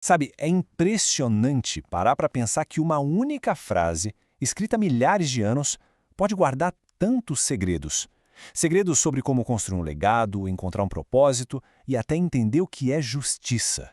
Sabe, é impressionante parar para pensar que uma única frase, escrita há milhares de anos, pode guardar tantos segredos. Segredos sobre como construir um legado, encontrar um propósito e até entender o que é justiça.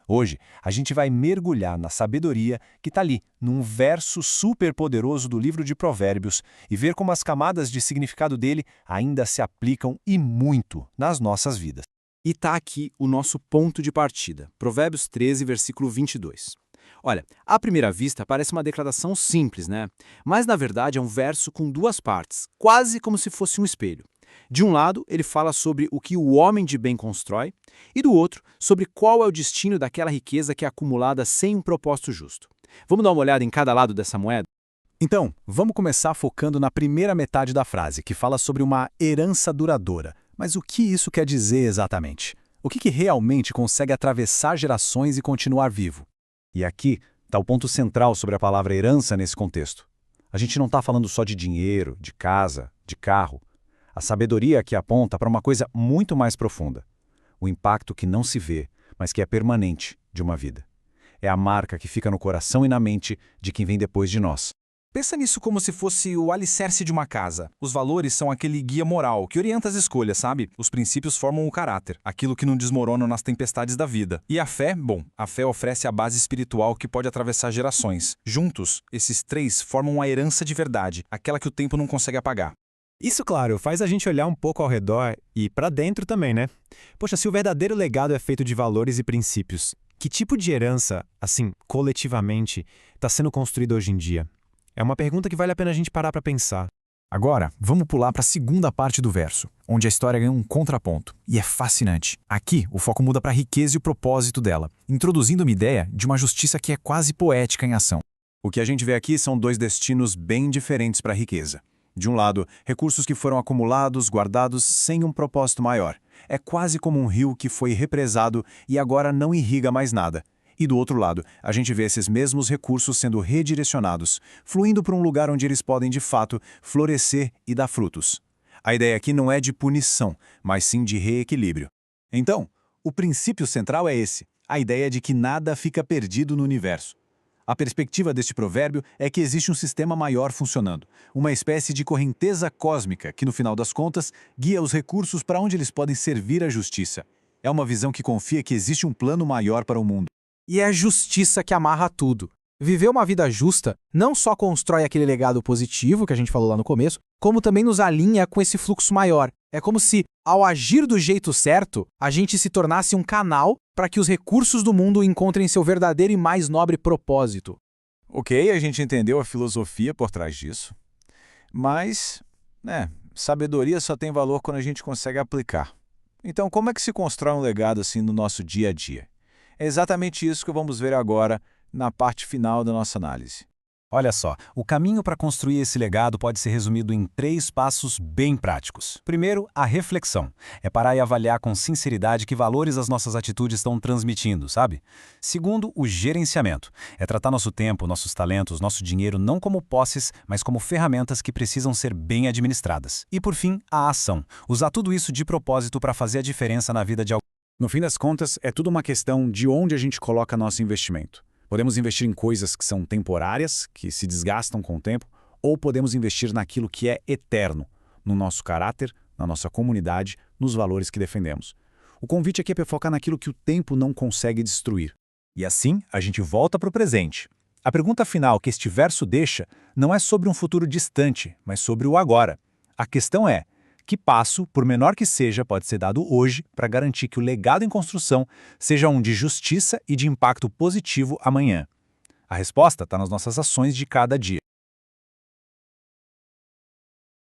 Hoje, a gente vai mergulhar na sabedoria que está ali, num verso superpoderoso do livro de Provérbios, e ver como as camadas de significado dele ainda se aplicam e muito nas nossas vidas. E está aqui o nosso ponto de partida, Provérbios 13, versículo 22. Olha, à primeira vista parece uma declaração simples, né? Mas na verdade é um verso com duas partes, quase como se fosse um espelho. De um lado, ele fala sobre o que o homem de bem constrói, e do outro, sobre qual é o destino daquela riqueza que é acumulada sem um propósito justo. Vamos dar uma olhada em cada lado dessa moeda? Então, vamos começar focando na primeira metade da frase, que fala sobre uma herança duradoura. Mas o que isso quer dizer exatamente? O que realmente consegue atravessar gerações e continuar vivo? E aqui está o ponto central sobre a palavra herança nesse contexto. A gente não está falando só de dinheiro, de casa, de carro. A sabedoria aqui aponta para uma coisa muito mais profunda. O impacto que não se vê, mas que é permanente de uma vida. É a marca que fica no coração e na mente de quem vem depois de nós. Pensa nisso como se fosse o alicerce de uma casa. Os valores são aquele guia moral que orienta as escolhas, sabe? Os princípios formam o caráter, aquilo que não desmorona nas tempestades da vida. E a fé, bom, a fé oferece a base espiritual que pode atravessar gerações. Juntos, esses três formam a herança de verdade, aquela que o tempo não consegue apagar. Isso, claro, faz a gente olhar um pouco ao redor e para dentro também, né? Poxa, se o verdadeiro legado é feito de valores e princípios, que tipo de herança, assim, coletivamente, está sendo construída hoje em dia? É uma pergunta que vale a pena a gente parar para pensar. Agora, vamos pular para a segunda parte do verso, onde a história ganha um contraponto. E é fascinante. Aqui, o foco muda para a riqueza e o propósito dela, introduzindo uma ideia de uma justiça que é quase poética em ação. O que a gente vê aqui são dois destinos bem diferentes para a riqueza. De um lado, recursos que foram acumulados, guardados sem um propósito maior. É quase como um rio que foi represado e agora não irriga mais nada. E do outro lado, a gente vê esses mesmos recursos sendo redirecionados, fluindo para um lugar onde eles podem, de fato, florescer e dar frutos. A ideia aqui não é de punição, mas sim de reequilíbrio. Então, o princípio central é esse, a ideia de que nada fica perdido no universo. A perspectiva deste provérbio é que existe um sistema maior funcionando, uma espécie de correnteza cósmica que, no final das contas, guia os recursos para onde eles podem servir à justiça. É uma visão que confia que existe um plano maior para o mundo. E é a justiça que amarra tudo. Viver uma vida justa não só constrói aquele legado positivo que a gente falou lá no começo, como também nos alinha com esse fluxo maior. É como se, ao agir do jeito certo, a gente se tornasse um canal para que os recursos do mundo encontrem seu verdadeiro e mais nobre propósito. Ok, a gente entendeu a filosofia por trás disso. Mas, sabedoria só tem valor quando a gente consegue aplicar. Então, como é que se constrói um legado assim no nosso dia a dia? É exatamente isso que vamos ver agora na parte final da nossa análise. Olha só, o caminho para construir esse legado pode ser resumido em 3 passos bem práticos. Primeiro, a reflexão. É parar e avaliar com sinceridade que valores as nossas atitudes estão transmitindo, sabe? Segundo, o gerenciamento. É tratar nosso tempo, nossos talentos, nosso dinheiro não como posses, mas como ferramentas que precisam ser bem administradas. E por fim, a ação. Usar tudo isso de propósito para fazer a diferença na vida de alguém. No fim das contas, é tudo uma questão de onde a gente coloca nosso investimento. Podemos investir em coisas que são temporárias, que se desgastam com o tempo, ou podemos investir naquilo que é eterno, no nosso caráter, na nossa comunidade, nos valores que defendemos. O convite aqui é focar naquilo que o tempo não consegue destruir. E assim, a gente volta para o presente. A pergunta final que este verso deixa não é sobre um futuro distante, mas sobre o agora. A questão é: que passo, por menor que seja, pode ser dado hoje para garantir que o legado em construção seja um de justiça e de impacto positivo amanhã? A resposta está nas nossas ações de cada dia.